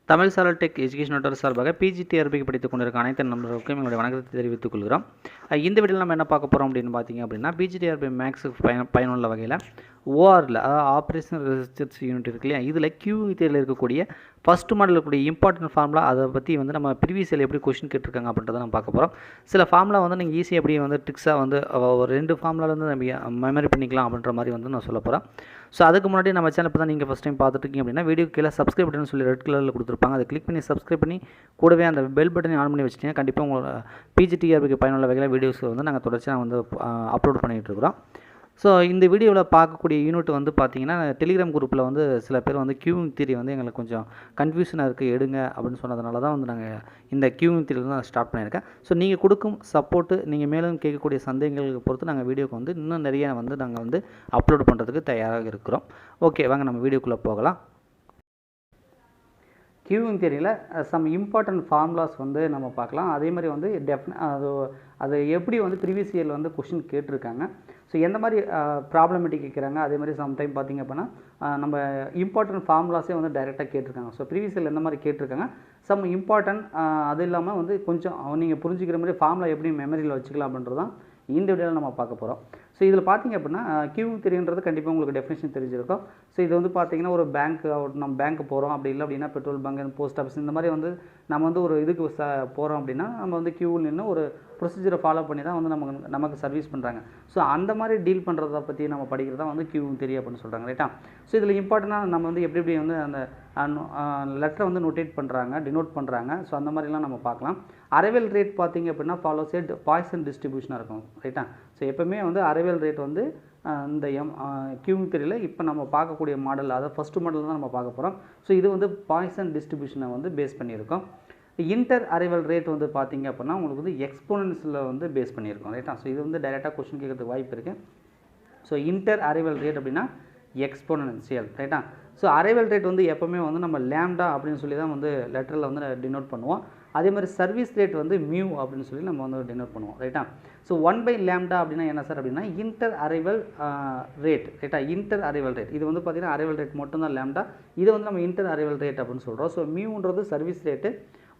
தமிழ் சாரல் tech education Notre சார்பாக பிஜிடிஆர்பிக்கு படித்துக் கொண்டிருக்க அனைத்து நண்பர்களுக்கும் எங்களுடைய வணக்கத்தை தெரிவித்துக் கொள்கிறோம். இந்த வீடியோவில் நம்ம என்ன பார்க்க போகிறோம் அப்படின்னு பார்த்தீங்க அப்படின்னா, பிஜிடிஆர்பி மேக்ஸுக்கு பயனுள்ள வகையில் ஓஆரில், அதாவது ஆப்ரேஷனல் ரிசர்ச் யூனிட் இருக்கு இல்லையா, இதில் கியூஇடியில் இருக்கக்கூடிய ஃபஸ்ட்டு மாடல் இருக்கக்கூடிய இம்பார்ட்டன்ட் ஃபார்முலா, அதை பற்றி நம்ம ப்ரீவியஸ் இயர் எப்படி கொஸ்டின் கேட்டிருக்காங்க அப்படின்றத நம்ம பார்க்க போகிறோம். சில ஃபார்முலா நீங்கள் ஈஸியாக எப்படி ட்ரிக்ஸாக ஒரு 2 ஃபார்முலாவில் நம்ம மெமரி பண்ணிக்கலாம் அப்படின்ற மாதிரி நான் சொல்ல போகிறேன். ஸோ அதுக்கு முன்னாடி நம்ம சேனல் இப்போ தான் நீங்கள் ஃபஸ்ட் டைம் பார்த்துருக்கீங்க அப்படின்னா, வீடியோ கீழே சப்ஸ்கிரைப் பட்டன் சொல்லி ரெட் கலரில் கொடுத்துருப்பாங்க. அதை கிளிக் பண்ணி சப்ஸ்கிரைப் பண்ணி கூடவே அந்த பெல் பட்டனை ஆன் பண்ணி வச்சுட்டிங்கன்னா கண்டிப்பாக உங்களோட பிஜிடிஆர்பிக்கு பயனுள்ள வகையில் வீடியோஸ் நாங்கள் தொடர்ச்சியாக அப்லோட் பண்ணிகிட்டு இருக்கிறோம். ஸோ இந்த வீடியோவில் பார்க்கக்கூடிய யூனிட் பார்த்தீங்கன்னா, டெலிகிராம் குரூப்பில் சில பேர் கியூவிங் தியரி எங்களுக்கு கொஞ்சம் கன்ஃபியூஷனாக இருக்குது எடுங்க அப்படின்னு சொன்னதுனால தான் நாங்கள் இந்த கியூவிங் தியரி தான் ஸ்டார்ட் பண்ணியிருக்கேன். ஸோ நீங்கள் கொடுக்கும் சப்போர்ட்டு, நீங்கள் மேலும் கேட்கக்கூடிய சந்தேகங்களுக்கு பொறுத்து நாங்கள் வீடியோக்கு இன்னும் நிறைய நாங்கள் அப்லோட் பண்ணுறதுக்கு தயாராக இருக்கிறோம். ஓகே, வாங்க நம்ம வீடியோக்குள்ளே போகலாம். கியூவிங் தியரியில் சம் இம்பார்ட்டன்ட் ஃபார்முலாஸ் நம்ம பார்க்கலாம். அதே மாதிரி அது எப்படி ப்ரீவியஸ் இயரில் கொஷின் கேட்டிருக்காங்க. ஸோ எந்த மாதிரி ப்ராப்ளமேட்டிக் கேட்குறாங்க. அதே மாதிரி சம்டைம் பார்த்திங்க அப்படின்னா நம்ம இம்பார்ட்டன்ட் ஃபார்முலாஸே டைரெக்டாக கேட்டிருக்காங்க. ஸோ ப்ரீவியஸ் இயரில் எந்த மாதிரி கேட்டிருக்காங்க, சம் இம்பார்ட்டன்ட், அது இல்லாமல் கொஞ்சம் நீங்கள் புரிஞ்சுக்கிற மாதிரி ஃபார்முலா எப்படி மெமரியில் வச்சுக்கலாம் அப்படின்றது தான் இந்த வீடியோவில் நம்ம பார்க்க போகிறோம். ஸோ இதில் பார்த்திங்க அப்படின்னா கியூவிங் தியரின்றது கண்டிப்பாக உங்களுக்கு டெஃபினேஷன் தெரிஞ்சிருக்கும். ஸோ இது பார்த்திங்கன்னா ஒரு பேங்க், நம்ம பேங்க்கு போகிறோம், அப்படி இல்லை அப்படின்னா பெட்ரோல் பங்க், போஸ்ட் ஆஃபீஸ், இந்த மாதிரி நம்ம ஒரு இதுக்கு போகிறோம் அப்படின்னா நம்ம கியூவில் நின்று ஒரு ப்ரொசீஜரை ஃபாலோ பண்ணி தான் நமக்கு சர்வீஸ் பண்ணுறாங்க. ஸோ அந்த மாதிரி டீல் பண்ணுறதை பற்றி நம்ம படிக்கிறது தான் கியூவிங் தியரி அப்படின்னு சொல்கிறாங்க, ரைட்டா. ஸோ இதில் இம்பார்ட்டண்டாக நம்ம எப்படி அந்த லெட்டரை நோட்டேட் பண்ணுறாங்க, டினோட் பண்ணுறாங்க. ஸோ அந்த மாதிரிலாம் நம்ம பார்க்கலாம். அரைவல் ரேட் பார்த்திங்க அப்படின்னா ஃபாலோஸ் எட் பாய்சன் டிஸ்ட்ரிபியூஷனாக இருக்கும், ரைட்டா. ஸோ எப்போவுமே அரைவல் ரேட் இந்த கியூவிங் தியரியில் இப்போ நம்ம பார்க்கக்கூடிய மாடல், அதாவது ஃபஸ்ட்டு மாடல் தான் நம்ம பார்க்க போகிறோம். ஸோ இது பாய்சன் டிஸ்ட்ரிபியூஷனை பேஸ் பண்ணியிருக்கோம். இன்டர் அரைவல் ரேட் பார்த்திங்க அப்படின்னா உங்களுக்கு எக்ஸ்போனன்ஸில் பேஸ் பண்ணியிருக்கோம், ரைட்டா. ஸோ இது டைரெக்டாக கொஸ்டின் கேட்கறதுக்கு வாய்ப்பு இருக்குது. ஸோ இன்டர் அரைவல் ரேட் அப்படின்னா எக்ஸ்போனன்ஷியல், ரைட்டா. ஸோ அரைவல் ரேட் எப்போவுமே நம்ம லேம்டா அப்படின்னு சொல்லி தான் லெட்டரில் டினோட் பண்ணுவோம். அதே மாதிரி சர்வீஸ் ரேட் மியூ அப்படின்னு சொல்லி நம்ம டினோட் பண்ணுவோம், ரைட்டா. ஸோ 1/λ அப்படின்னா என்ன சார் அப்படின்னா இன்டர் அரைவல் ரேட், ரைட்டா. இன்டர் அரைவல் ரேட் இது பார்த்திங்கன்னா அரைவல் ரேட் மட்டும்தான் லேம்டா. இது நம்ம இன்டர் அரைவல் ரேட் அப்படின்னு சொல்கிறோம். ஸோ மியூன்றது சர்வீஸ் ரேட்டு,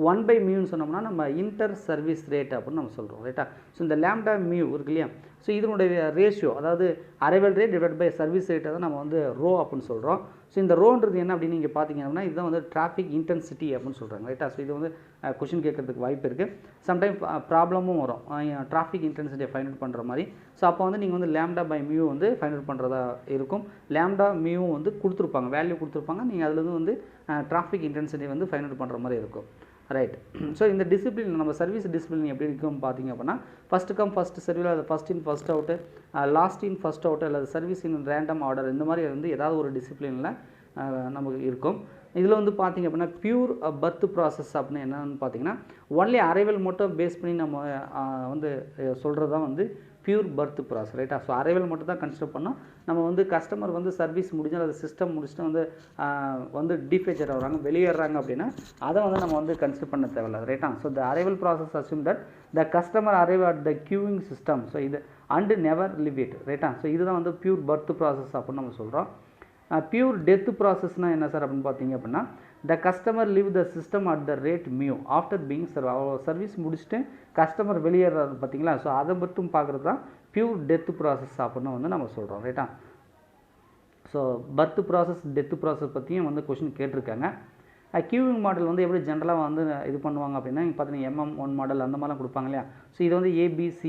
1/μன்னு சொன்னோம்னா நம்ம இன்டர் சர்வீஸ் ரேட் அப்படின்னு நம்ம சொல்கிறோம், ரைட்டா. ஸோ இந்த லேம்டா மியூ இருக்கு இல்லையா, ஸோ இதனுடைய ரேஷியோ, அதாவது arrival rate divide by service ரேட்டை தான் நம்ம ரோ அப்படின்னு சொல்கிறோம். ஸோ இந்த ரோன்றது என்ன அப்படின்னு நீங்கள் பார்த்தீங்க அப்படின்னா இதுதான் டிராஃபிக் இன்டென்சிட்டி அப்படின்னு சொல்கிறாங்க, ரைட்டா. ஸோ இது கொஷின் கேட்கறதுக்கு வாய்ப்பு இருக்குது. சம்டைம் ப்ராப்ளமும் வரும், டிராஃபிக் இன்டென்சிட்டியை ஃபைண்ட் அவுட் பண்ணுற மாதிரி. ஸோ அப்போ நீங்கள் lambda by mu find out பண்ணுறதா இருக்கும். லேம்டா மியூ கொடுத்துருப்பாங்க, வேல்யூ கொடுத்துருப்பாங்க. நீங்கள் அதுலேருந்து டிராஃபிக் இன்டென்சிட்டி ஃபைண்ட் அவுட் பண்ணுற மாதிரி இருக்கும், ரைட். ஸோ இந்த டிசிப்ளின், நம்ம சர்வீஸ் டிசிப்ளின் எப்படி இருக்கும் பார்த்தீங்க அப்படின்னா ஃபஸ்ட்டு கம் ஃபஸ்ட்டு சர்வீஸ், அது first in first out, last in first out, அல்லது சர்வீஸ் இன் ரேண்டம் ஆர்டர், இந்த மாதிரி ஏதாவது ஒரு டிசிப்ளினில் நமக்கு இருக்கும். இதில் பார்த்திங்க அப்படின்னா பியூர் பர்த் ப்ராசஸ் அப்படின்னு என்னென்னு பார்த்தீங்கன்னா ஒன்லி அரைவல் மட்டும் பேஸ் பண்ணி நம்ம சொல்கிறது தான் பியூர் பர்த் ப்ராசஸ், ரைட்டா. ஸோ அரைவல் மட்டும் தான் கன்சிடர் பண்ணோம். நம்ம கஸ்டமர் சர்வீஸ் முடிஞ்சால் அது சிஸ்டம் முடிச்சுட்டு டிஃபேச்சர் ஆகிறாங்க, வெளியேறாங்க அப்படின்னா அதை நம்ம கன்சிடர் பண்ண தேவையில்லை, ரைட்டா. So the arrival process assume that the customer arrive at the queuing system, so இது அண்ட் நெவர் லிவ் இட், ரைட்டா. ஸோ இதுதான் பியூர் பர்த் ப்ராசஸ் அப்படின்னு நம்ம சொல்கிறோம். பியூர் டெத் ப்ராசஸ்னால் என்ன சார் அப்படின்னு பார்த்தீங்க அப்படின்னா the customer leave the system at the rate mu after being service முடிச்சுட்டு கஸ்டமர் வெளியேறது பார்த்தீங்களா. ஸோ அதை மட்டும் பார்க்குறது தான் பியூர் டெத் ப்ராசஸ் அப்படின்னு நம்ம சொல்கிறோம், ரைட்டா. So birth process, death process பற்றியும் கொஷின் கேட்டிருக்காங்க. கியூவிங் மாடல் எப்படி ஜென்ரலாக இது பண்ணுவாங்க அப்படின்னா பார்த்தீங்கன்னா MM1 மாடல் அந்த மாதிரிலாம் கொடுப்பாங்க இல்லையா. ஸோ இது ABC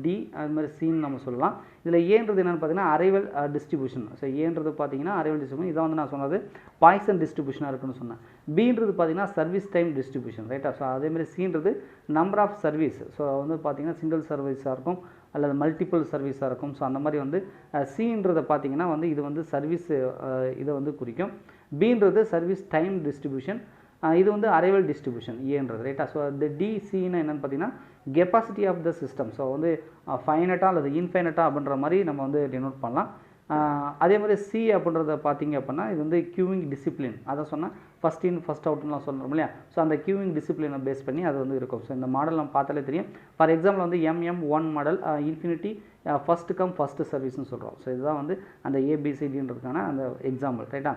D அது மாதிரி சின்னு நம்ம சொல்லலாம். இதில் ஏன்றது என்னென்னு பார்த்தீங்கன்னா அரைவல் டிஸ்ட்ரிபியூஷன். ஸோ ஏன்றது பார்த்தீங்கன்னா அரைவல் டிஸ்ட்ரிபியூஷன், இதான் நான் சொன்னது பாய்சன் டிஸ்ட்ரிபியூஷனாக இருக்குன்னு சொன்னேன். Bன்றது பார்த்தீங்கன்னா சர்வீஸ் டைம் டிஸ்ட்ரிபியூஷன், ரைட்டா. ஸோ அதேமாதிரி Cன்றது நம்பர் ஆஃப் சர்வீஸ். ஸோ பார்த்தீங்கன்னா சிங்கிள் சர்வீஸாக இருக்கும் அல்லது மல்டிபிள் சர்வீஸாக இருக்கும். ஸோ அந்த மாதிரி Cன்றதை பார்த்தீங்கன்னா இது சர்வீஸ் இதை குறிக்கும். Bன்றது சர்வீஸ் டைம் டிஸ்ட்ரிபியூஷன், இது அரைவல் டிஸ்ட்ரிபியூஷன் ஏன்றது, ரைட்டா. ஸோ இந்த DCன்னு என்னென்னு பார்த்தீங்கன்னா capacity of the system. So ஃபைனட்டாக அல்லது இன்ஃபைனட்டாக அப்படின்ற மாதிரி நம்ம டினோட் பண்ணலாம். அதே மாதிரி C அப்படின்றத பார்த்தீங்க அப்படின்னா இது கியூவிங் டிசிப்ளின், அதை சொன்னால் ஃபஸ்ட் இன் ஃபஸ்ட் அவுட்லாம் சொல்கிறோம் இல்லையா. ஸோ அந்த கியூவிங் டிசிப்ளினை பேஸ் பண்ணி அது இருக்கும். ஸோ இந்த மாடல் நம்ம பார்த்தாலே தெரியும். For example MM1 model infinity first come first சர்வீஸ்னு சொல்கிறோம். ஸோ இதுதான் அந்த ABCDன்றதுக்கான அந்த எக்ஸாம்பிள், ரைட்டா.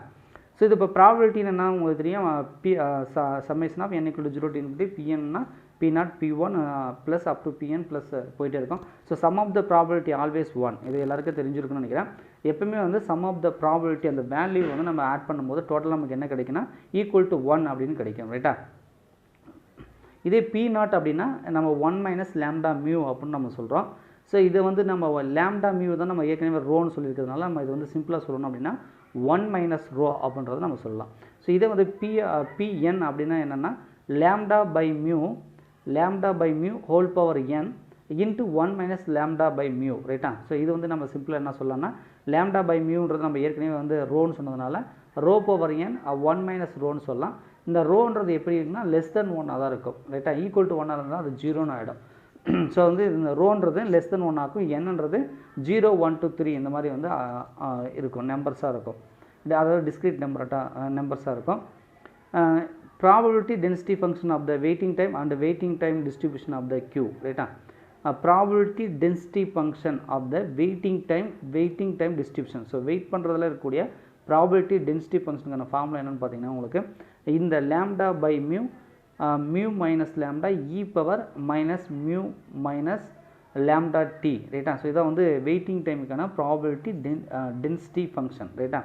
ஸோ இது இப்போ ப்ராபபிலிட்டி என்னன்னா உங்களுக்கு தெரியும் P summation of n = 0 to infinity pnனா p0 p1 plus up to pn plus போயிட்டே இருக்கும். So sum of the probability always 1. இது எல்லாருக்கும் தெரிஞ்சிருக்குன்னு நினைக்கிறேன். எப்பவுமே வந்து சம் ஆஃப் த ப்ராபபிலிட்டி அந்த வேல்யூ வந்து நம்ம ஆட் பண்ணும்போது டோட்டல் நமக்கு என்ன கிடைக்குன்னா ஈக்குவல் டு 1 அப்படின்னு கிடைக்கும், ரைட்டா? இதே p0 அப்படின்னா நம்ம 1 மைனஸ் லேம்டா மியூ அப்படின்னு நம்ம சொல்கிறோம். ஸோ இது வந்து நம்ம லேம்டா மியூ தான் நம்ம ஏற்கனவே ரோன்னு சொல்லியிருக்கிறதுனால நம்ம இது வந்து சிம்பிளாக சொல்லணும் அப்படின்னா 1 மைனஸ் ரோ அப்படின்றத நம்ம சொல்லலாம். ஸோ இதே வந்து pn அப்படின்னா என்னென்னா lambda by mu whole power n into 1 minus lambda by mu, ரைட்டா? ஸோ இது வந்து நம்ம சிம்பிளாக என்ன சொல்லலாம்னா லேம்டா பை மியூன்றது நம்ம ஏற்கனவே வந்து ரோன்னு சொன்னதுனால ரோ பவர் n 1 மைனஸ் ரோன்னு சொல்லலாம். இந்த ரோன்றது எப்படி இருக்குன்னா லெஸ் தென் 1 தான் இருக்கும், ரைட்டா? ஈக்குவல் டு 1 இருந்தால் அது 0ன்னு ஆகிடும். ஸோ வந்து இந்த ரோன்றது லெஸ் தென் 1 ஆகும், என்னன்றது 0 1 2 3 இந்த மாதிரி வந்து இருக்கும், நம்பர்ஸாக இருக்கும். அதாவது டிஸ்கிரீட் நம்பர்ஸாக இருக்கும். Probability density function of the waiting time and waiting time distribution of the queue, ரைட்டா? Probability density function of the waiting time distribution. So wait பண்ணுறதுல இருக்கக்கூடிய ப்ராபபிலிட்டி டென்சிட்டி ஃபங்க்ஷனுக்கான ஃபார்முலா என்னென்னு பார்த்தீங்கன்னா உங்களுக்கு இந்த lambda by mu minus lambda e power minus mu minus lambda t, ரைட்டா? So இதான் வந்து வெயிட்டிங் டைமுக்கான ப்ராபபிலிட்டி டென்சிட்டி ஃபங்க்ஷன், ரைட்டா?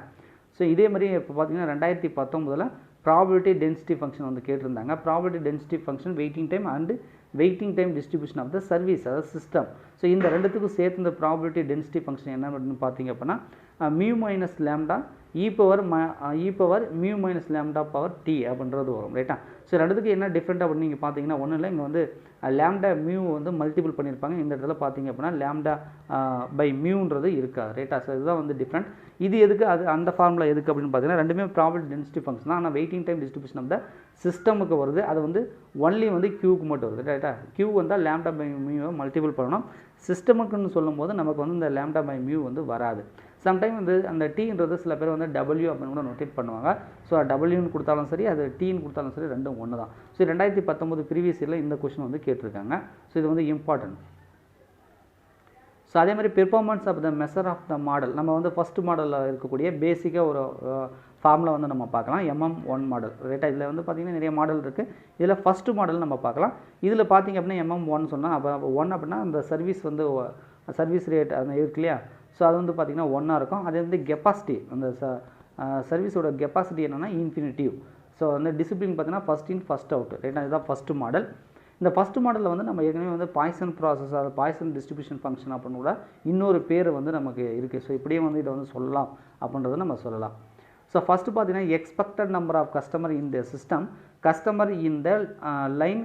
ஸோ இதே மாதிரி இப்போ பார்த்தீங்கன்னா 2019 ப்ராபபிலிட்டி டென்சிட்டி ஃபங்க்ஷன் வந்து கேட்டிருந்தாங்க. Probability density function waiting time and waiting time distribution of the service, அதாவது சிஸ்டம். ஸோ இந்த ரெண்டுத்துக்கும் சேர்த்து இந்த ப்ராபபிலிட்டி டென்சிட்டி ஃபங்க்ஷன் என்ன அப்படின்னு பார்த்தீங்க அப்படின்னா mu minus lambda e power mu minus lambda power t அப்படின்றது வரும், ரைட்டா? ஸோ ரெண்டுத்துக்கு என்ன டிஃப்ரெண்ட் அப்படின்னு நீங்கள் பார்த்தீங்கன்னா ஒன்றும் இல்லை, இங்கே வந்து லேம்டா மியூ வந்து மல்டிபிள் பண்ணியிருப்பாங்க. இந்த இடத்துல பார்த்தீங்க அப்படின்னா லேம்டா பை மியூன்றது இருக்காது, ரைட்டா? ஸோ இதுதான் வந்து டிஃப்ரெண்ட். இது எதுக்கு, அது அந்த ஃபார்முலா எதுக்கு அப்படின்னு பார்த்தீங்கன்னா ரெண்டுமே ப்ராபபிலிட்டி டென்சிட்டி ஃபங்க்ஷன் தான். ஆனால் waiting time distribution of the சிஸ்டமுக்கு வருது, அது வந்து ஒன்லி வந்து கியூக்கு மட்டும் வருது, ரைட்டா? கியூ வந்தால் லேம்டா பை மியூவை மல்டிபிள் பண்ணணும். சிஸ்டமுக்குன்னு சொல்லும்போது நமக்கு வந்து இந்த லேம்டா பை மியூ வந்து வராது. சம்டைம் வந்து அந்த டீன்றது சில பேர் வந்து டபிள்யூ அப்படின்னு கூட நோட்டேட் பண்ணுவாங்க. ஸோ டபிள்யூன்னு கொடுத்தாலும் சரி, அது டீன்னு கொடுத்தாலும் சரி, ரெண்டும் ஒன்று தான். ஸோ 2019 ப்ரீவியஸ் இயரில் இந்த கொஸ்டின் வந்து கேட்டிருக்காங்க. ஸோ இது வந்து இம்பார்ட்டன்ட். ஸோ அதே மாதிரி performance of the measure of the model, நம்ம வந்து ஃபஸ்ட் மாடலில் இருக்கக்கூடிய பேசிக்காக ஒரு ஃபார்முலா வந்து நம்ம பார்க்கலாம், MM1 மாடல், ரைட்டா? இதில் வந்து பார்த்திங்கன்னா நிறைய மாடல் இருக்குது. இதில் ஃபஸ்ட்டு மாடல் நம்ம பார்க்கலாம். இதில் பார்த்திங்க அப்படின்னா MM1 சொன்னால் அப்போ 1 அப்படின்னா அந்த சர்வீஸ் ரேட் அது இருக்கு இல்லையா? ஸோ அது வந்து பார்த்திங்கன்னா 1 இருக்கும். அது வந்து கெப்பாசிட்டி, அந்த சர்வீஸோட கெப்பாசிட்டி என்னென்னா இன்ஃபினிட்டிவ். ஸோ அந்த டிசிப்ளின் பார்த்தீங்கன்னா ஃபஸ்ட் இன் ஃபஸ்ட் அவுட், ரைட்டா? இதுதான் ஃபஸ்ட்டு மாடல். இந்த ஃபஸ்ட்டு மாடலில் வந்து நம்ம ஏற்கனவே வந்து பாய்சன் ப்ராசஸ், அது பாய்சன் டிஸ்ட்ரிபியூஷன் ஃபங்க்ஷன் அப்படின்னு கூட இன்னொரு பேர் வந்து நமக்கு இருக்குது. ஸோ இப்படியே வந்து இதை வந்து சொல்லலாம் அப்படின்றத நம்ம சொல்லலாம். ஸோ ஃபஸ்ட்டு பார்த்தீங்கன்னா expected number of customer in the system, customer in the line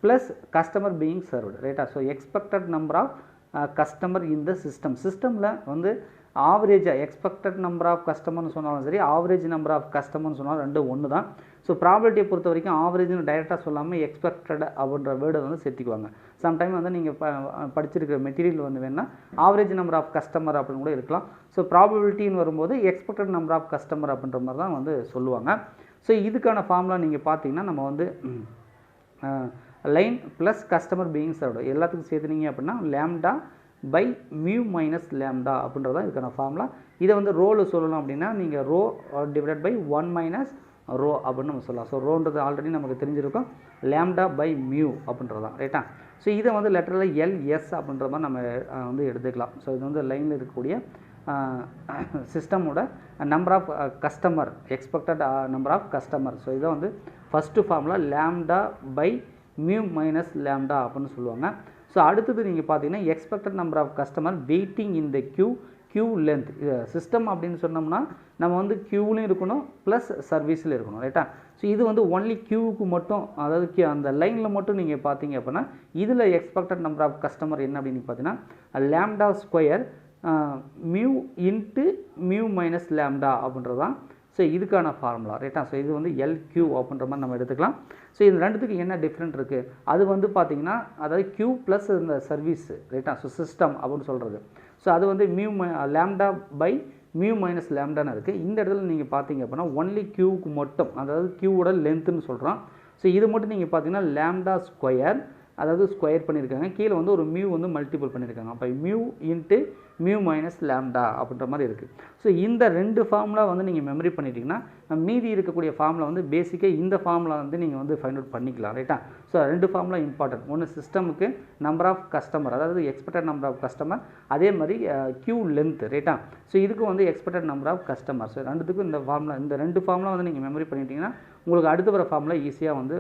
plus customer being served, ரைட்டா? So expected number of customer in the சிஸ்டமில் வந்து ஆவரேஜாக எக்ஸ்பெக்டட் நம்பர் ஆஃப் கஸ்டமர்னு சொன்னாலும் சரி, ஆவரேஜ் நம்பர் ஆஃப் கஸ்டமர்னு சொன்னாலும் ரெண்டும் ஒன்று தான். ஸோ ப்ராபபிலிட்டியை பொறுத்த வரைக்கும் ஆவரேஜ்னு டைரெக்டாக சொல்லாமல் எக்ஸ்பெக்டட் அப்படின்ற வேர்டை வந்து சேர்த்திக்குவாங்க. சம்டைம் வந்து நீங்கள் படிச்சிருக்கிற மெட்டீரியல் வந்து வேணால் ஆவரேஜ் நம்பர் ஆஃப் கஸ்டமர் அப்படின்னு கூட இருக்கலாம். ஸோ ப்ராபபிலிட்டின்னு வரும்போது எக்ஸ்பெக்டட் நம்பர் ஆஃப் கஸ்டமர் அப்படின்ற மாதிரி தான் வந்து சொல்லுவாங்க. ஸோ இதுக்கான ஃபார்முலா நீங்கள் பார்த்தீங்கன்னா நம்ம வந்து line plus customer being served எல்லாத்துக்கும் சேர்த்துனீங்க அப்படின்னா lambda by mu minus lambda அப்படின்றதான் இதுக்கான ஃபார்முலா. இதை வந்து ரோவில் சொல்லணும் அப்படின்னா நீங்கள் rho divided by 1 minus rho அப்படின்னு நம்ம சொல்லலாம். ஸோ ரோன்றது ஆல்ரெடி நமக்கு தெரிஞ்சிருக்கும், லேம்டா பை மியூ அப்படின்றதான், ரைட்டா? ஸோ இதை வந்து லெட்டரில் எல்எஸ் அப்படின்ற மாதிரி நம்ம வந்து எடுத்துக்கலாம். ஸோ இது வந்து லைனில் இருக்கக்கூடிய சிஸ்டமோட number of customer, expected number of customer. So இதை வந்து first formula lambda by mu minus lambda அப்படின்னு சொல்லுவாங்க. ஸோ அடுத்தது நீங்கள் பார்த்தீங்கன்னா expected number of customer waiting in the queue length. System அப்படின்னு சொன்னோம்னா நம்ம வந்து கியூலையும் இருக்கணும் ப்ளஸ் சர்வீஸில் இருக்கணும், ரைட்டா? ஸோ இது வந்து ஒன்லி கியூவுக்கு மட்டும், அதாவது அந்த லைனில் மட்டும் நீங்கள் பார்த்தீங்க அப்படின்னா இதில் எக்ஸ்பெக்டட் நம்பர் ஆஃப் கஸ்டமர் என்ன அப்படின்னு பார்த்தீங்கன்னா lambda square mu into mu minus lambda அப்படின்றது தான் ஸோ இதுக்கான ஃபார்முலா, ரைட்டா? ஸோ இது வந்து எல்கியூ அப்படின்ற மாதிரி நம்ம எடுத்துக்கலாம். ஸோ இந்த ரெண்டுத்துக்கு என்ன டிஃப்ரெண்ட் இருக்குது, அது வந்து பார்த்திங்கன்னா அதாவது கியூ ப்ளஸ் இந்த சர்வீஸ், ரைட்டா? ஸோ சிஸ்டம் அப்படின்னு சொல்கிறது. ஸோ அது வந்து லேம்டா பை மியூ மைனஸ் லேம்டான்னு இருக்குது. இந்த இடத்துல நீங்கள் பார்த்தீங்க அப்படின்னா ஒன்லி கியூவுக்கு மட்டும், அதாவது கியூவோட லென்த்துன்னு சொல்கிறோம். ஸோ இது மட்டும் நீங்கள் பார்த்தீங்கன்னா லேம்டா ஸ்கொயர் அதாவது ஸ்கொயர் பண்ணியிருக்காங்க, கீழே வந்து ஒரு மியூ வந்து மல்டிபிள் பண்ணியிருக்காங்க. அப்போ mu into mu minus lambda அப்படின்ற மாதிரி இருக்குது. ஸோ இந்த 2 ஃபார்முலா வந்து நீங்கள் மெமரி பண்ணிட்டீங்கன்னா மீதி இருக்கக்கூடிய ஃபார்முலா வந்து பேசிக்காக இந்த ஃபார்முலா வந்து நீங்கள் வந்து ஃபைண்ட் அவுட் பண்ணிக்கலாம். ரைட்டா? So 2 formula important. ஒன்று சிஸ்டமுக்கு நம்பர் ஆஃப் கஸ்டமர், அதாவது எக்ஸ்பெக்டட் நம்பர் ஆஃப் கஸ்டமர், அதே மாதிரி கியூ லென்த். ரைட்டா? ஸோ இதுக்கு வந்து expected number of customer. So ரெண்டுத்துக்கும் இந்த ஃபார்முலா, இந்த 2 ஃபார்முலா வந்து நீங்கள் மெமரி பண்ணிட்டீங்கன்னா உங்களுக்கு அடுத்து வர ஃபார்முலா ஈஸியாக வந்து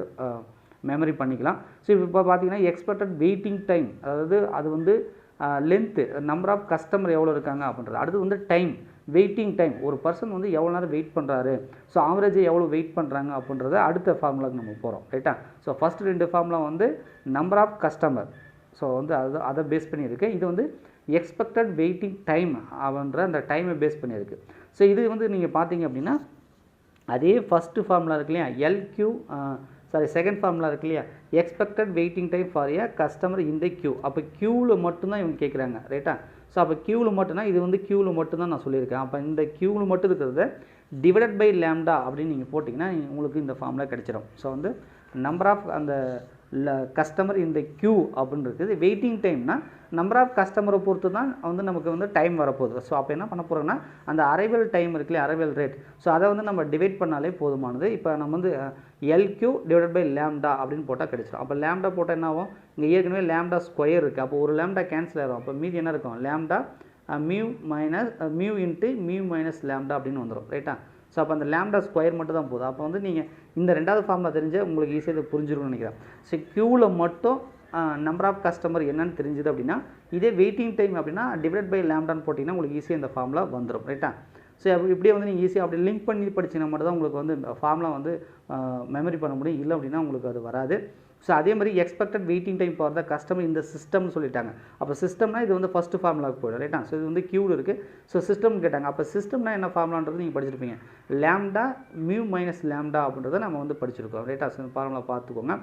மெமரி பண்ணிக்கலாம். ஸோ இப்போ பார்த்தீங்கன்னா எக்ஸ்பெக்டட் வெயிட்டிங் டைம், அதாவது அது வந்து லென்த்து, நம்பர் ஆஃப் கஸ்டமர் எவ்வளோ இருக்காங்க அப்படின்றது. அடுத்து வந்து டைம், வெயிட்டிங் டைம், ஒரு பர்சன் வந்து எவ்வளோ நேரம் வெயிட் பண்ணுறாரு, ஸோ ஆவரேஜ் எவ்வளோ வெயிட் பண்ணுறாங்க அப்படின்றத அடுத்த ஃபார்முலாக்கு நம்ம போகிறோம். ரைட்டா? ஸோ ஃபஸ்ட்டு 2 ஃபார்முலா வந்து நம்பர் ஆஃப் கஸ்டமர், ஸோ வந்து அதை பேஸ் பண்ணியிருக்கு. இது வந்து எக்ஸ்பெக்டட் வெயிட்டிங் டைம் அப்படின்ற அந்த டைமை பேஸ் பண்ணியிருக்கு. ஸோ இது வந்து நீங்கள் பார்த்தீங்க அப்படின்னா அதே ஃபஸ்ட்டு ஃபார்முலா இருக்கு இல்லையா, எல்கியூ செகண்ட் ஃபார்முலா இருக்கு இல்லையா, expected waiting time for A customer இந்த கியூ. அப்போ கியூவில் மட்டும்தான் இவங்க கேட்குறாங்க. ரைட்டா? ஸோ அப்போ கியூவில் மட்டும்தான், இது வந்து கியூவில் மட்டும்தான் நான் சொல்லியிருக்கேன். அப்போ இந்த கியூவில் மட்டும் இருக்கிறத டிவைடட் பை லேம்டா அப்படின்னு நீங்கள் போட்டிங்கன்னா உங்களுக்கு இந்த ஃபார்முலா கிடச்சிடும். ஸோ வந்து நம்பர் ஆஃப் அந்த கஸ்டமர் இந்த கியூ அப்படின்னு இருக்குது. வெயிட்டிங் டைம்னா நம்பர் ஆஃப் கஸ்டமரை பொறுத்து தான் வந்து நமக்கு வந்து டைம் வரப்போகுது. ஸோ அப்போ என்ன பண்ண போகிறோம்னா அந்த அரைவல் டைம் இருக்குல்லையே, அரைவல் ரேட், ஸோ அதை வந்து நம்ம டிவைட் பண்ணாலே போதுமானது. இப்போ நம்ம வந்து எல்கியூ டிவைட் பை லேம்டா அப்படின்னு போட்டால் கிடைச்சிடும். அப்போ லேம்டா போட்டால் என்ன ஆகும், இங்கே ஏற்கனவே லேம்டா ஸ்கொயர் இருக்குது, அப்போ ஒரு லேம்டா கேன்சல் ஆகும். அப்போ மீதி என்ன இருக்கும், lambda mu minus mu into mu minus lambda அப்படின்னு வந்துடும். ரைட்டா? ஸோ அப்போ அந்த லேம்டா ஸ்கொயர் மட்டும் தான் போதும். அப்போ வந்து நீங்கள் இந்த 2வது ஃபார்முலா தெரிஞ்ச உங்களுக்கு ஈஸியாக இதை புரிஞ்சிருக்கும்னு நினைக்கிறேன். ஸோ கியூவில் மட்டும் நம்பர் ஆஃப் கஸ்டமர் என்னன்னு தெரிஞ்சுது அப்படின்னா, இதே வெயிட்டிங் டைம் அப்படின்னா டிவைட் பை லேம்டான்னு போட்டிங்கன்னா உங்களுக்கு ஈஸியாக இந்த ஃபார்முலா வந்துடும். ரைட்டா? ஸோ இப்படியே வந்து நீங்கள் ஈஸியாக அப்படி லிங்க் பண்ணி படிச்சிங்கன்னா மட்டும் தான் உங்களுக்கு வந்து ஃபார்முலா வந்து மெமரி பண்ண முடியும். இல்லை அப்படின்னா உங்களுக்கு அது வராது. ஸோ அதே மாதிரி expected waiting time for the customer இந்த சிஸ்டம்னு சொல்லிட்டாங்க. அப்போ சிஸ்டம்னா இது வந்து ஃபஸ்ட்டு ஃபார்முலாவுக்கு போய்டும். ரைட்டா? ஸோ இது வந்து கியூவில் இருக்குது. ஸோ சிஸ்டம் கேட்டாங்க. அப்போ சிஸ்டம்னா என்ன ஃபார்முலான்றது நீங்கள் படிச்சிருப்பீங்க. லேம்டா மியூ மைனஸ் லேம்டா அப்படின்றத நம்ம வந்து படிச்சிருக்கோம். ரைட்டா? ஸோ இந்த ஃபார்முலா பார்த்துக்கோங்க.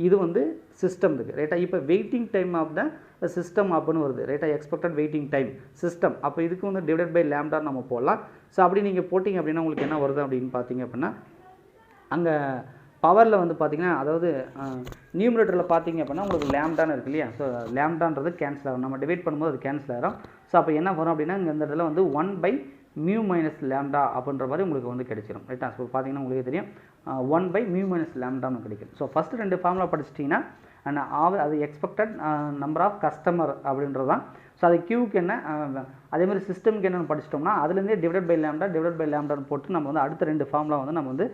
இது வந்து சிஸ்டம் இருக்குது. ரைட்டா? இப்போ waiting time of the system அப்படின்னு வருது. ரைட்டா? Expected waiting time system. அப்போ இதுக்கு வந்து டிவைட் பை லேம்டா நம்ம போடலாம். ஸோ அப்படி நீங்கள் போட்டிங்க அப்படின்னா உங்களுக்கு என்ன வருது அப்படின்னு பார்த்தீங்க அப்படின்னா, அங்கே பவரில் வந்து பார்த்திங்கன்னா, அதாவது நியூமரேட்டரில் பார்த்தீங்க அப்படின்னா உங்களுக்கு லேம்டான்னு இருக்குது இல்லையா, ஸோ லேம்டான்றது கேன்சல் ஆகும். நம்ம டிவைட் பண்ணும்போது அது கேன்சல் ஆகிடும். ஸோ அப்போ என்ன வரும் அப்படின்னா, இங்கே இந்த இடத்துல வந்து 1 பை மியூ மைனஸ் லேம்டா அப்படின்ற மாதிரி உங்களுக்கு வந்து கிடைச்சிடும். ரைட்டா? ஸோ பார்த்தீங்கன்னா உங்களுக்கு தெரியும் 1 பை மியூ மைனஸ் லேம்டான்னு கிடைக்கும். ஸோ ஃபஸ்ட்டு 2 ஃபார்முலா படிச்சிட்டிங்கன்னா அது எக்ஸ்பெக்டட் நம்பர் ஆஃப் கஸ்டமர் அப்படின்றது தான். ஸோ அது கியூக்கு என்ன, அதேமாதிரி சிஸ்டமுக்கு என்னென்னு படிச்சிட்டோம்னா அதுலேருந்தே டிவைட் பை லேம்டான்னு போட்டு நம்ம வந்து அடுத்த 2 ஃபார்முலா வந்து நம்ம வந்து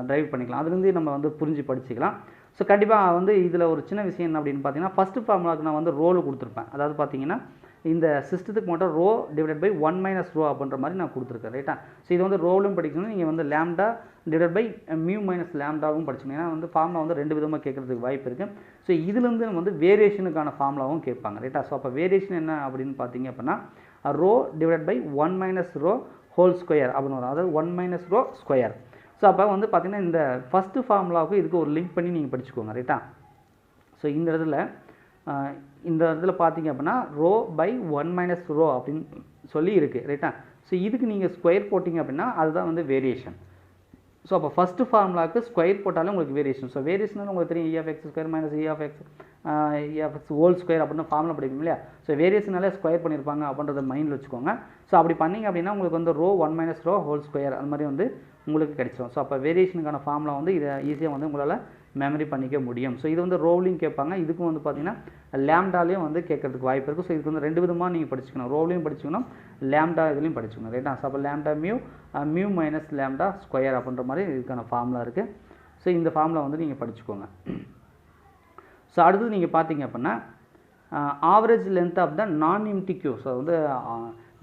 ட்ரைவ் பண்ணிக்கலாம். அதுலேருந்து நம்ம வந்து புரிஞ்சு படிச்சிக்கலாம். ஸோ கண்டிப்பாக வந்து இதில் ஒரு சின்ன விஷயம் என்ன அப்படின்னு பார்த்தீங்கன்னா, ஃபஸ்ட்டு ஃபார்முலாவுக்கு நான் வந்து ரோல் கொடுத்துருப்பேன். அதாவது பார்த்தீங்கன்னா இந்த சிஸ்டத்துக்கு மட்டும் rho divide by 1 minus rho அப்படின்ற மாதிரி நான் கொடுத்துருக்கேன். ரைட்டா? ஸோ இது வந்து ரோலும் படிக்கணும், நீங்கள் வந்து lambda divide by mu minus லேம்டாவும் படிச்சிங்க. ஏன்னா வந்து ஃபார்முலா வந்து 2 விதமாக கேட்குறதுக்கு வாய்ப்பு இருக்குது. ஸோ இதுலேருந்து வந்து வேரியேஷனுக்கான ஃபார்முலாவும் கேட்பாங்க. ரைட்டா? ஸோ அப்போ வேரியேஷன் என்ன அப்படின்னு பார்த்தீங்க அப்படின்னா, rho divide by 1 minus rho whole square அப்படின்னு வரும். அதாவது 1 மைனஸ் ரோ ஸ்கொயர். ஸோ அப்போ வந்து பார்த்திங்கன்னா இந்த ஃபஸ்ட்டு ஃபார்முலாவுக்கு இதுக்கு ஒரு லிங்க் பண்ணி நீங்கள் படிச்சுக்கோங்க. ரைட்டா? ஸோ இந்த இடத்துல பார்த்தீங்க அப்படின்னா ரோ பை 1 மைனஸ் ரோ அப்படின்னு சொல்லி இருக்குது. ரைட்டா? ஸோ இதுக்கு நீங்கள் ஸ்கொயர் போட்டிங்க அப்படின்னா அதுதான் வந்து வேரியேஷன். ஸோ அப்போ ஃபஸ்ட்டு ஃபார்முலாவுக்கு ஸ்கொயர் போட்டாலும் உங்களுக்கு வேரியேஷன். ஸோ வேரியேஷன் உங்களுக்கு தெரியும், EFX square minus EFX whole square அப்படின்னு ஃபார்முலா படிப்போம் இல்லையா. ஸோ வேரியேஷனாலே ஸ்கொயர் பண்ணியிருப்பாங்க அப்படின்றத மைண்டில் வச்சுக்கோங்க. ஸோ அப்படி பண்ணிங்க அப்படின்னா உங்களுக்கு வந்து rho 1 minus rho whole square அந்த மாதிரி வந்து உங்களுக்கு கிடைச்சிடும். ஸோ அப்போ வேரியேஷனுக்கான ஃபார்முலா வந்து இதை ஈஸியாக வந்து உங்களால் மெமரி பண்ணிக்க முடியும். ஸோ இது வந்து ரோவ்லையும் கேட்பாங்க, இதுக்கும் வந்து பார்த்தீங்கன்னா லேம்டாலையும் வந்து கேட்கறதுக்கு வாய்ப்பு இருக்குது. ஸோ இதுக்கு வந்து 2 விதமாக நீங்கள் படிச்சுக்கணும், ரோவ்லையும் படிச்சுக்கணும், லேம்டா இதுலையும் படிச்சுக்கணும். ரைட்டா? ஸோ அப்போ lambda mu minus lambda square அப்படின்ற மாதிரி இதுக்கான ஃபார்முலா இருக்குது. ஸோ இந்த ஃபார்முலா வந்து நீங்கள் படிச்சுக்கோங்க. ஸோ அடுத்தது நீங்கள் பார்த்தீங்க அப்படின்னா ஆவரேஜ் லென்த் ஆஃப் த நான் எம்டி கியூ. ஸோ வந்து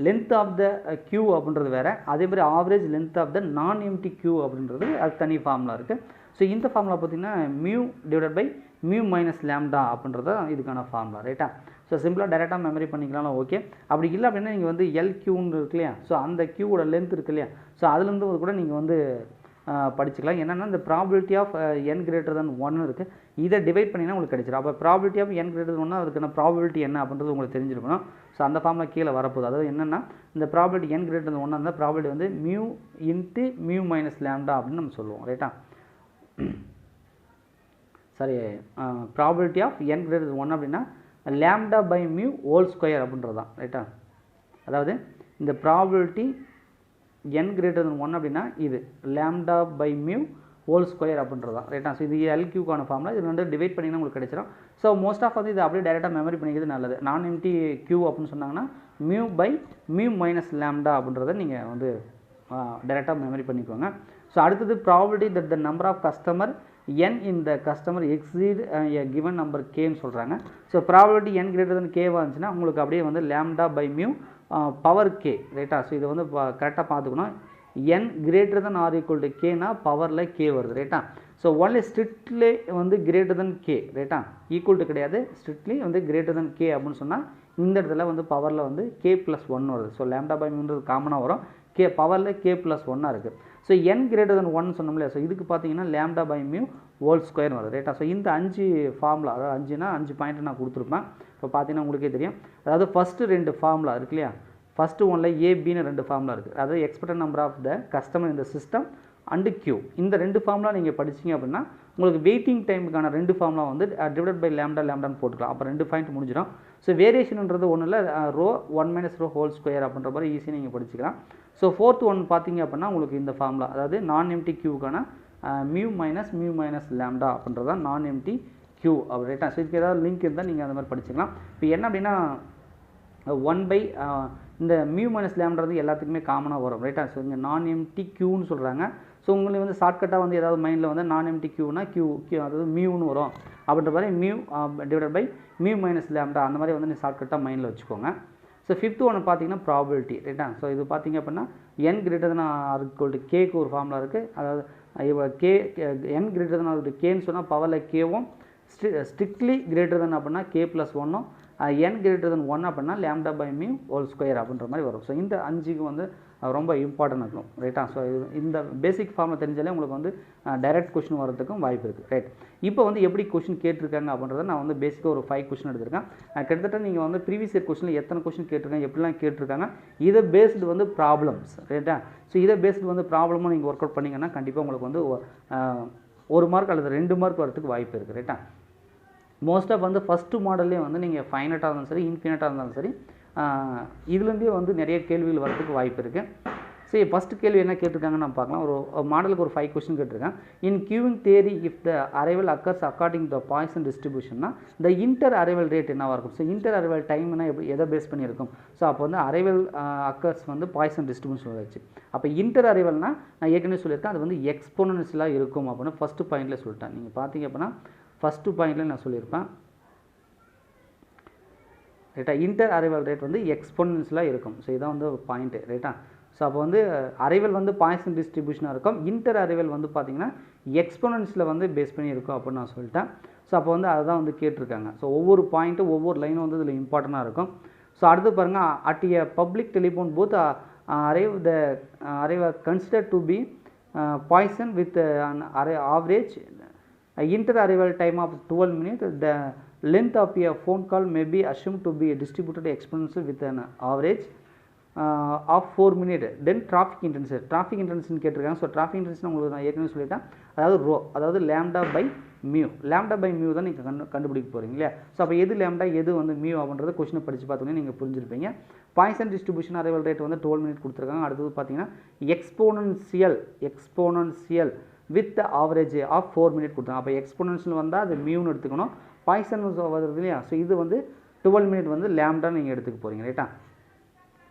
லென்த் ஆஃப் த கியூ அப்படின்றது வேறு, அதே மாதிரி ஆவரேஜ் லென்த் ஆஃப் த நான் எம்டி கியூ அப்படின்றது அது தனி ஃபார்முலா இருக்குது. ஸோ இந்த ஃபார்முலா பார்த்திங்கன்னா mu divide by mu minus lambda அப்படின்றது இதுக்கான ஃபார்முலா. ரைட்டா? ஸோ சிம்பிளாக டைரெக்டாக மெமரி பண்ணிக்கலாம். ஓகே, அப்படி இல்லை அப்படின்னா நீங்கள் வந்து எல்கியூன்னு இருக்கு இல்லையா, ஸோ அந்த கியூவோட லென்த் இருக்கு இல்லையா, ஸோ அதுலேருந்து கூட நீங்கள் வந்து படிச்சுக்கலாம். என்னென்னா இந்த probability of n greater than 1 இருக்குது, இதை டிவைட் பண்ணிங்கன்னா உங்களுக்கு கிடைச்சிடும். அப்போ probability of n greater than 1 அதுக்கான ப்ராபிலிட்டி என்ன அப்படின்றது உங்களுக்கு தெரிஞ்சிருக்கணும். ஸோ அந்த ஃபார்முலா கீழே வரப்போகுது. அதாவது என்னென்னா இந்த ப்ராபிலிட்டி n greater than 1 அந்த ப்ராபிலிட்டி வந்து mu into mu minus lambda அப்படின்னு நம்ம சொல்லுவோம். ரைட்டா? So sorry probability of n greater than 1 அப்படின்னா lambda by mu whole square அப்படின்றது தான் ரைட்டா. அதாவது இந்த ப்ராபபிலிட்டி n greater than 1 அப்படின்னா இது lambda by mu whole square அப்படின்றது தான் ரைட்டா. ஸோ இது எல்கியூக்கான ஃபார்முலா. இது ரெண்டு டிவைட் பண்ணிங்கன்னா உங்களுக்கு கிடைச்சிடும். ஸோ மோஸ்ட் ஆஃப் வந்து இது அப்படியே டேரெக்டாக மெமரி பண்ணிக்கிறது நல்லது. நான் எம்டி கியூ அப்படின்னு சொன்னாங்கன்னா mu by mu minus lambda அப்படின்றத நீங்கள் வந்து டேரெக்டாக மெமரி பண்ணிக்கோங்க. ஸோ அடுத்தது probability that the number of customer n இந்த customer exceed a given number கேன்னு சொல்கிறாங்க. So probability n greater than k வந்துச்சுன்னா உங்களுக்கு அப்படியே வந்து lambda by mu power k ரைட்டா. ஸோ இதை வந்து கரெக்டாக பார்த்துக்கணும். n greater than or equal to k னா பவரில் k வருது ரைட்டா. ஸோ ஒன்லி ஸ்ட்ரிக்ட்லி வந்து greater than k ரைட்டா, ஈக்குவல் டு கிடையாது. ஸ்ட்ரிக்ட்லி வந்து greater than k அப்படின்னு சொன்னால் இந்த இடத்துல வந்து பவரில் வந்து k + 1 வருது. ஸோ லேம்டா பை மியூன்றது காமனாக வரும். k பவரில் k + 1 இருக்குது. ஸோ n greater than 1 சொன்னோம்ல, ஸோ இதுக்கு பார்த்தீங்கன்னா lambda by mu whole square வருது ரைட்டா. ஸோ இந்த 5 ஃபார்முலா, அதாவது 5னா 5 பாயிண்ட் நான் கொடுத்துருப்பேன். இப்போ பார்த்தீங்கன்னா உங்களுக்கே தெரியும். அதாவது ஃபஸ்ட்டு 2 ஃபார்முலா இருக்கு இல்லையா, ஃபஸ்ட்டு ஒன்றில் ஏபின்னு 2 ஃபார்முலா இருக்குது. அதாவது expected number of the customer இந்த சிஸ்டம் அண்டு கியூ. இந்த 2 ஃபார்முலா நீங்கள் படிச்சிங்க அப்படின்னா உங்களுக்கு வெயிட்டிங் டைமுக்கான 2 ஃபார்முலா வந்து டிவைட் பை லேம்டான்னு போட்டுக்கலாம். அப்போ 2 பாயிண்ட் முடிஞ்சிடும். ஸோ வேரியேஷன்ன்றது ஒன்றும் இல்லை, ரோ 1 - ரோ ஹோல் ஸ்கொயர் அப்படின்ற மாதிரி ஈஸியாக நீங்கள் படிச்சிக்கலாம். ஸோ ஃபோர்த் ஒன் பார்த்தீங்க அப்படின்னா உங்களுக்கு இந்த ஃபார்முலா, அதாவது நான் எம்டி கியூக்கான மியூ மைனஸ் லேம்டா அப்படின்றது தான் நான் எம்டி கியூ அப்படி ரைட்டா. ஸோ இதுக்கு ஏதாவது லிங்க் இருந்தால் நீங்கள் அந்த மாதிரி படிச்சிக்கலாம். இப்போ என்ன அப்படின்னா 1 இந்த மியூ மைனஸ் லேம்டாறது எல்லாத்துக்குமே காமனாக வரும் ரைட்டா. ஸோ இங்கே நான் எம்டி கியூன்னு சொல்கிறாங்க. ஸோ உங்களுக்கு வந்து ஷார்ட்கட்டாக வந்து ஏதாவது மைண்டில் வந்து நான் எம்டி கியூனா கியூ அதாவது மியூன்னு வரும் அப்படின்ற மாதிரி mu divide by mu minus lambda அந்த மாதிரி வந்து நீங்கள் ஷார்ட்கட்டாக மைண்டில் வச்சுக்கோங்க. ஸோ ஃபிஃப்த் ஒன்று பார்த்தீங்கன்னா ப்ராபபிலிட்டி ரைட்டா. ஸோ இது பார்த்தீங்க அப்படின்னா n greater than or equal to கேக்கு ஒரு ஃபார்முலா இருக்குது. அதாவது k n greater than or equal to கேன்னு சொன்னால் பவரில் கேவும், ஸ்ட்ரிக்ட்லி greater than அப்படின்னா k + 1ம், n greater than 1 அப்படின்னா lambda by mu whole square அப்படின்ற மாதிரி வரும். ஸோ இந்த 5க்கு வந்து ரொம்ப இம்பார்ட்டன்ட் இருக்கும் ரைட்டா. ஸோ இந்த பேசிக் ஃபார்முலா தெரிஞ்சாலே உங்களுக்கு வந்து டைரக்ட் கொஷின் வரதுக்கும் வாய்ப்பு இருக்குது ரைட். இப்போ வந்து எப்படி கொஷின் கேட்டிருக்காங்க அப்படின்றத நான் வந்து பேசிக்காக ஒரு 5 கொஷின் எடுத்திருக்கேன். கிட்டத்தட்ட நீங்கள் வந்து ப்ரீவியஸ் இயர் கொஷினில் எத்தனை கொஷின் கேட்டிருக்காங்க, எப்படிலாம் கேட்டிருக்காங்க, இதை பேஸ்டு வந்து ப்ராப்ளம்ஸ் ரைட்டா. ஸோ இதை பேஸ்டு வந்து ப்ராப்ளமும் நீங்கள் ஒர்க் அவுட் பண்ணிங்கன்னா கண்டிப்பாக உங்களுக்கு வந்து 1 மார்க் அல்லது 2 மார்க் வரதுக்கு வாய்ப்பு இருக்குது ரைட்டா. மோஸ்ட் ஆஃப் வந்து ஃபஸ்ட்டு மாடல்லே வந்து நீங்கள் ஃபைனட்டாக இருந்தாலும் சரி, இன்ஃபினிட்டாக இருந்தாலும் சரி, இதுலேருந்தே வந்து நிறைய கேள்விகள் வரதுக்கு வாய்ப்பு இருக்குது. சரி, ஃபஸ்ட்டு கேள்வி என்ன கேட்டிருக்காங்கன்னு நம்ம பார்க்கலாம். ஒரு மாடலுக்கு ஒரு 5 கொஸ்டின் கேட்டிருக்கேன். In queueing theory if the arrival occurs according the Poisson டிஸ்ட்ரிபியூஷன்னா த இன்டர் அரைவல் ரேட் என்னவாக இருக்கும்? ஸோ இன்டர் அரைவல் டைம்னா எப்படி எதை பேஸ் பண்ணியிருக்கும்? ஸோ அப்போ வந்து அரைவல் அக்கர்ஸ் வந்து பாய்சன் டிஸ்ட்ரிபியூஷன் வச்சு, அப்போ இன்டர் அரைவல்னால் நான் ஏற்கனவே சொல்லியிருக்கேன், அது வந்து எக்ஸ்போனன்ஷியலாக இருக்கும் அப்படின்னு ஃபஸ்ட்டு பாயிண்டில் சொல்லிட்டேன். நீங்கள் பார்த்தீங்க அப்படின்னா ஃபஸ்ட்டு பாயிண்டில் நான் சொல்லியிருப்பேன் ரைட்டா. இன்டர் அரைவல் ரேட் வந்து எக்ஸ்போனன்ஷியலாக இருக்கும். ஸோ இதான் வந்து பாயிண்ட்டு ரைட்டா. ஸோ அப்போ வந்து அரைவல் வந்து பாய்சன் டிஸ்ட்ரிபியூஷனாக இருக்கும், இன்டர் அரைவல் வந்து பார்த்திங்கன்னா எக்ஸ்போனன்ஸில் வந்து பேஸ் பண்ணி இருக்கும் அப்படின்னு நான் சொல்லிட்டேன். ஸோ அப்போ வந்து அதுதான் வந்து கேட்டிருக்காங்க. ஸோ ஒவ்வொரு பாயிண்ட்டும் ஒவ்வொரு லைனும் வந்து இதில் இம்பார்ட்டண்ட்டாக இருக்கும். ஸோ அடுத்து பாருங்கள், at a public telephone booth arrive consider to be Poisson with an average inter-arrival time of 12 minutes. The length of a phone call may be assumed to be distributed exponentially with an average of 4 minutes. Then traffic intensity கேட்டிருக்காங்க. So traffic intensity உங்களுக்கு நான் ஏற்கனவே சொல்லிட்டேன், அதாவது rho, அதாவது lambda by mu. Lambda by mu தான் நீங்கள் கண்டுபிடிக்க போகிறீங்க இல்லையா. ஸோ அப்போ எது லேம்டா எது வந்து மியூ அப்படின்றத கொஸ்டினை படித்து பார்த்தோன்னே நீங்கள் புரிஞ்சிருப்பீங்க. பாய்சன் டிஸ்ட்ரிபியூஷன் அரைவல் ரேட் வந்து 12 மினிட் கொடுத்துருக்காங்க. அடுத்தது பார்த்தீங்கன்னா exponential with average of 4 minute கொடுத்தாங்க. அப்போ எக்ஸ்போனன்ஷியல் வந்தால் அது மியூன்னு எடுத்துக்கணும், பாய்சன் வருது இல்லையா. ஸோ இது வந்து 12 மினிட் வந்து லேம்டா நீங்கள் எடுத்துக்க போகிறீங்க ரைட்டா.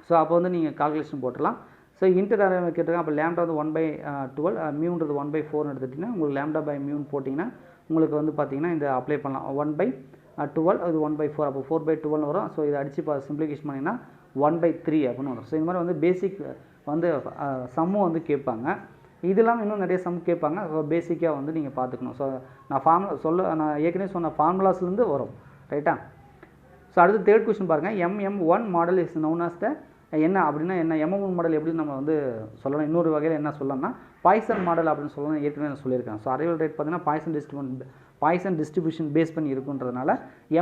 ஸோ அப்போ வந்து நீங்கள் கால்குலேஷன் போட்டலாம். ஸோ இன்டர் அரைவல் கேட்டிருக்காங்க. அப்போ லேம்டா வந்து 1/12, மியூன்றது 1/4 எடுத்துட்டிங்கன்னா உங்களுக்கு லேம்டா பை மியூன்னு போட்டிங்கன்னா உங்களுக்கு வந்து பார்த்தீங்கன்னா இந்த அப்ளை பண்ணலாம். 1/12 அது 1/4, அப்போ 4/12 வரும். ஸோ இதை அடித்து சிம்பிளிஃபிகேஷன் பண்ணிங்கன்னா 1/3 அப்படின்னு வரும். ஸோ இந்த மாதிரி வந்து பேசிக் வந்து சம்மும் வந்து கேட்பாங்க. இதெல்லாம் இன்னும் நிறைய சம் கேட்பாங்க. ஸோ பேசிக்காக வந்து நீங்கள் பார்த்துக்கணும். ஸோ நான் ஏற்கனவே சொன்ன ஃபார்முலாஸ்லேருந்து வரும் ரைட்டா. ஸோ அடுத்து தேர்ட் கொஸ்டின் பாருங்கள். MM1 model is noun as த என்ன அப்படின்னா என்ன? MM1 மாடல் எப்படி நம்ம வந்து சொல்லலாம், இன்னொரு வகையில் என்ன சொல்லலாம்னா பாய்சன் மாடல் அப்படின்னு சொல்லணும். ஏற்கனவே நான் சொல்லியிருக்கேன். ஸோ அரைவல் ரேட் பார்த்தீங்கன்னா பாய்சன் டிஸ்ட்ரிபியூஷன் பேஸ் பண்ணி இருக்குன்றதுனால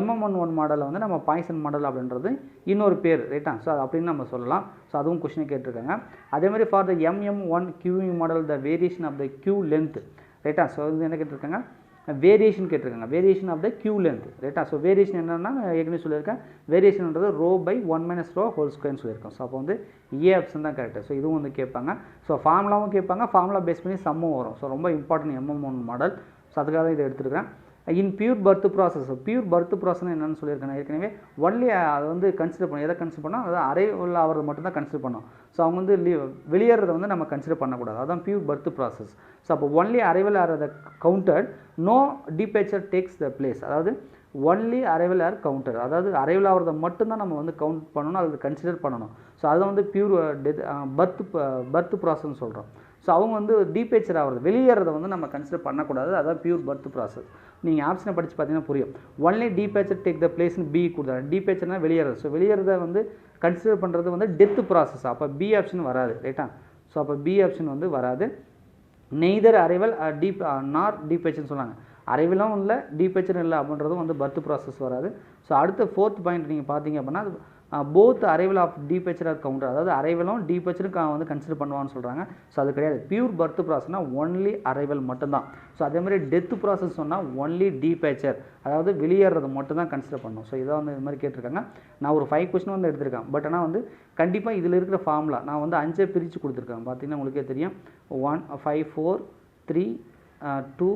MM1 மாடலை வந்து நம்ம பாய்சன் மாடல் அப்படின்றது இன்னொரு பேர் ரைட்டா. ஸோ அது அப்படின்னு நம்ம சொல்லலாம். ஸோ அதுவும் கொஸ்டினை கேட்டிருக்காங்க. அதேமாதிரி for the MM1 queueing model the variation of the queue length ரைட்டா. ஸோ இது என்ன கேட்டிருக்காங்க, வேரியேஷன் கேட்டிருக்காங்க, variation of the queue length, ரைட்டா. ஸோ வேரியேஷன் என்னென்னா ஏற்கனவே சொல்லியிருக்கேன், வேரியேஷன்ன்றது ரோ பை 1 - ரோ ஹோல் ஸ்கொயர்னு சொல்லியிருக்கோம். ஸோ அப்போ வந்து ஏ ஆப்ஷன் தான் கரெக்டு. ஸோ இதுவும் வந்து கேட்பாங்க. ஸோ ஃபார்முலாவும் கேட்பாங்க, ஃபார்முலா பேஸ் பண்ணி சம்மும் வரும். ஸோ ரொம்ப இம்பார்ட்டன்ட் MM1 மாடல். ஸோ அதுக்காக தான் இதை எடுத்துருக்கேன். இன் pure birth process, pure birth process என்னென்னு சொல்லியிருக்கேன் ஏற்கனவே. ஒன்லி அதை வந்து கன்சிடர் பண்ணணும், எதை கன்சிடர் பண்ணோம், அதாவது அரைவல் ஆகிறது மட்டும் தான் கன்சிடர் பண்ணோம். ஸோ அவங்க வந்து வெளியேறதை வந்து நம்ம கன்சிடர் பண்ணக்கூடாது, அதுதான் பியூர் பர்த் ப்ராசஸ். ஸோ அப்போ ஒன்லி அரைவல் ஆகிறத counted, no departure takes the place, அதாவது ஒன்லி அரைவல் ஆர் கவுண்டர், அதாவது அரைவல் ஆகிறத மட்டும்தான் நம்ம வந்து கவுண்ட் பண்ணணும், அதை கன்சிடர் பண்ணணும். ஸோ அதை வந்து பியூர் பர்த் ப்ராசஸ்ன்னு சொல்கிறோம். ஸோ அவங்க வந்து டீபேச்சர் ஆகிறது, வெளியேறதை வந்து நம்ம கன்சிடர் பண்ணக்கூடாது, அதான் பியூர் பர்த் ப்ராசஸ். நீங்கள் ஆப்ஷனை படித்து பார்த்தீங்கன்னா புரியும். ஒன்லி டீபேச்சர் டேக் த பிளேஸ்னு பி கொடுத்தாங்க. டீபேச்சர்னா வெளியேறது. ஸோ வெளியேறதை வந்து கன்சிடர் பண்ணுறது வந்து டெத் ப்ராசஸ். அப்போ பி ஆப்ஷன் வராது, ரைட்டா. ஸோ அப்போ பி ஆப்ஷன் வந்து வராது. நெய்தர் அரைவல் நார் டீபேச்சர்னு சொன்னாங்க. அரைவலும் இல்லை, டீபேச்சரும் இல்லை அப்படின்றதும் வந்து பர்த் ப்ராசஸ் வராது. ஸோ அடுத்த 4th பாயிண்ட் நீங்கள் பார்த்தீங்க அப்படின்னா both arrival of departure are counter, அதாவது அரைவலும் டீபேச்சரும் வந்து கன்சிடர் பண்ணுவான்னு சொல்கிறாங்க. ஸோ அது கிடையாது. பியூர் பர்த் ப்ராசஸ்னால் ஒன்லி அரைவல் மட்டும்தான். ஸோ அதே மாதிரி டெத் ப்ராசஸ் சொன்னால் ஒன்லி டீபேச்சர், அதாவது வெளியேறது மட்டும் தான் கன்சிடர் பண்ணணும். ஸோ இதை வந்து இது மாதிரி கேட்டிருக்காங்க. நான் ஒரு 5 கொஸ்டின் வந்து எடுத்திருக்கேன். பட் ஆனால் வந்து கண்டிப்பாக இதில் இருக்கிற ஃபார்முலா நான் வந்து 5 பிரித்து கொடுத்துருக்கேன். பார்த்தீங்கன்னா உங்களுக்கே தெரியும். 1 5 4 3 2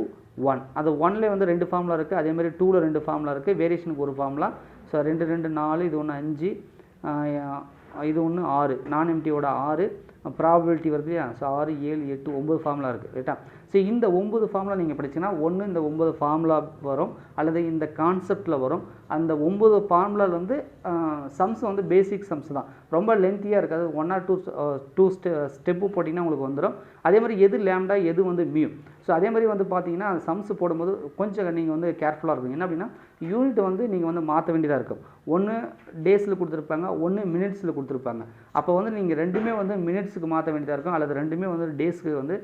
1. அது 1ல் வந்து 2 ஃபார்முலா இருக்குது, அதே மாதிரி 2ல் 2 ஃபார்முலா இருக்குது, வேரியேஷனுக்கு ஒரு ஃபார்முலா. ஸோ 2 2 4, இது ஒன்று 5, இது ஒன்று 6, நான் எம்டியோட 6, ப்ராபபிலிட்டி வருது இல்லையா. ஸோ 6 7 8 9 ஃபார்முலா இருக்குது, ரைட்டா. ஸோ இந்த 9 ஃபார்முலா நீங்கள் படிச்சிங்கன்னா ஒன்று இந்த 9 ஃபார்முலா வரும், அல்லது இந்த கான்செப்டில் வரும். அந்த 9 ஃபார்முலாவில் வந்து சம்ஸ் வந்து பேசிக் சம்ஸ் தான், ரொம்ப லென்த்தியாக இருக்காது. 1 or 2 ஸ்டெப்பு போட்டிங்கன்னா உங்களுக்கு வந்துடும். அதே மாதிரி எது லேம்டா எது வந்து மியூ. ஸோ அதே மாதிரி வந்து பார்த்தீங்கன்னா சம்ஸ் போடும்போது கொஞ்சம் நீங்கள் வந்து கேர்ஃபுல்லாக இருக்கும். என்ன அப்படின்னா யூனிட் வந்து நீங்கள் வந்து மாற்ற வேண்டியதாக இருக்கும். ஒன்று டேஸில் கொடுத்துருப்பாங்க, ஒன்று மினிட்ஸில் கொடுத்துருப்பாங்க. அப்போ வந்து நீங்கள் ரெண்டுமே வந்து மினிட்ஸுக்கு மாற்ற வேண்டியதாக இருக்கும், அல்லது ரெண்டுமே வந்து டேஸ்க்கு வந்து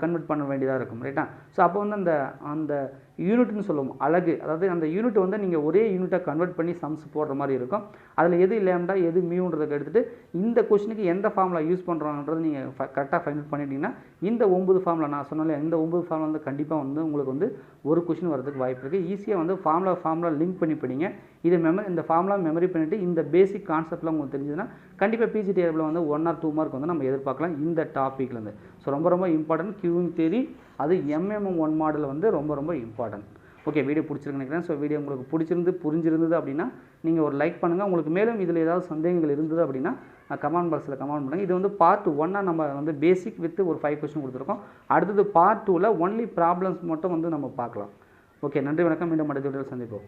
கன்வெர்ட் பண்ண வேண்டியதாக இருக்கும், ரைட்டா. ஸோ அப்போ வந்து அந்த யூனிட்னு சொல்லுவோம், அழகு, அதாவது அந்த யூனிட் வந்து நீங்கள் ஒரே யூனிட்டாக கன்வெர்ட் பண்ணி சம்ஸ் போடுற மாதிரி இருக்கும். அதில் எது லேம்டா எது மியூன்றதை எடுத்துகிட்டு இந்த கொஸ்டினுக்கு எந்த ஃபார்முலா யூஸ் பண்ணுறாங்கன்றது நீங்கள் கரெக்டாக ஃபைண்ட் அவுட் பண்ணிட்டீங்கன்னா இந்த 9 ஃபார்முலா நான் சொன்னாலே இந்த 9 ஃபார்முலா வந்து கண்டிப்பாக வந்து உங்களுக்கு வந்து ஒரு கொஸ்டின் வரதுக்கு வாய்ப்பு இருக்குது. ஈஸியாக வந்து ஃபார்முலா லிங்க் பண்ணி படிங்க. இதை இந்த ஃபார்முலா மெமரி பண்ணிவிட்டு இந்த பேசிக் கான்செப்ட்லாம் உங்களுக்கு தெரிஞ்சதுன்னா கண்டிப்பாக PGTல வந்து 1 or 2 மார்க் வந்து நம்ம எதிர்பார்க்கலாம் இந்த டாப்பிக்லேருந்து. ஸோ ரொம்ப ரொம்ப இம்பார்ட்டன்ட் கியூவிங் தேரி, அது MM1 மாடல் வந்து ரொம்ப ரொம்ப இம்பார்ட்டன்ட். ஓகே, வீடியோ பிடிச்சிருக்குன்னு நினைக்கிறேன். ஸோ வீடியோ உங்களுக்கு புரிஞ்சிருந்தது அப்படின்னா நீங்கள் ஒரு லைக் பண்ணுங்கள். உங்களுக்கு மேலும் இதில் ஏதாவது சந்தேகங்கள் இருந்தது அப்படின்னா கமெண்ட் பாக்ஸில் கமெண்ட் பண்ணுங்கள். இது வந்து பார்ட் 1 நம்ம வந்து பேசிக் வித் ஒரு 5 கொஸ்டின் கொடுத்துருக்கோம். அடுத்தது பார்ட் 2ல் ஒன்லி ப்ராப்ளம்ஸ் மட்டும் வந்து நம்ம பார்க்கலாம். ஓகே, நன்றி, வணக்கம். மீண்டும் அடுத்த வீடியோவில் சந்திப்போம்.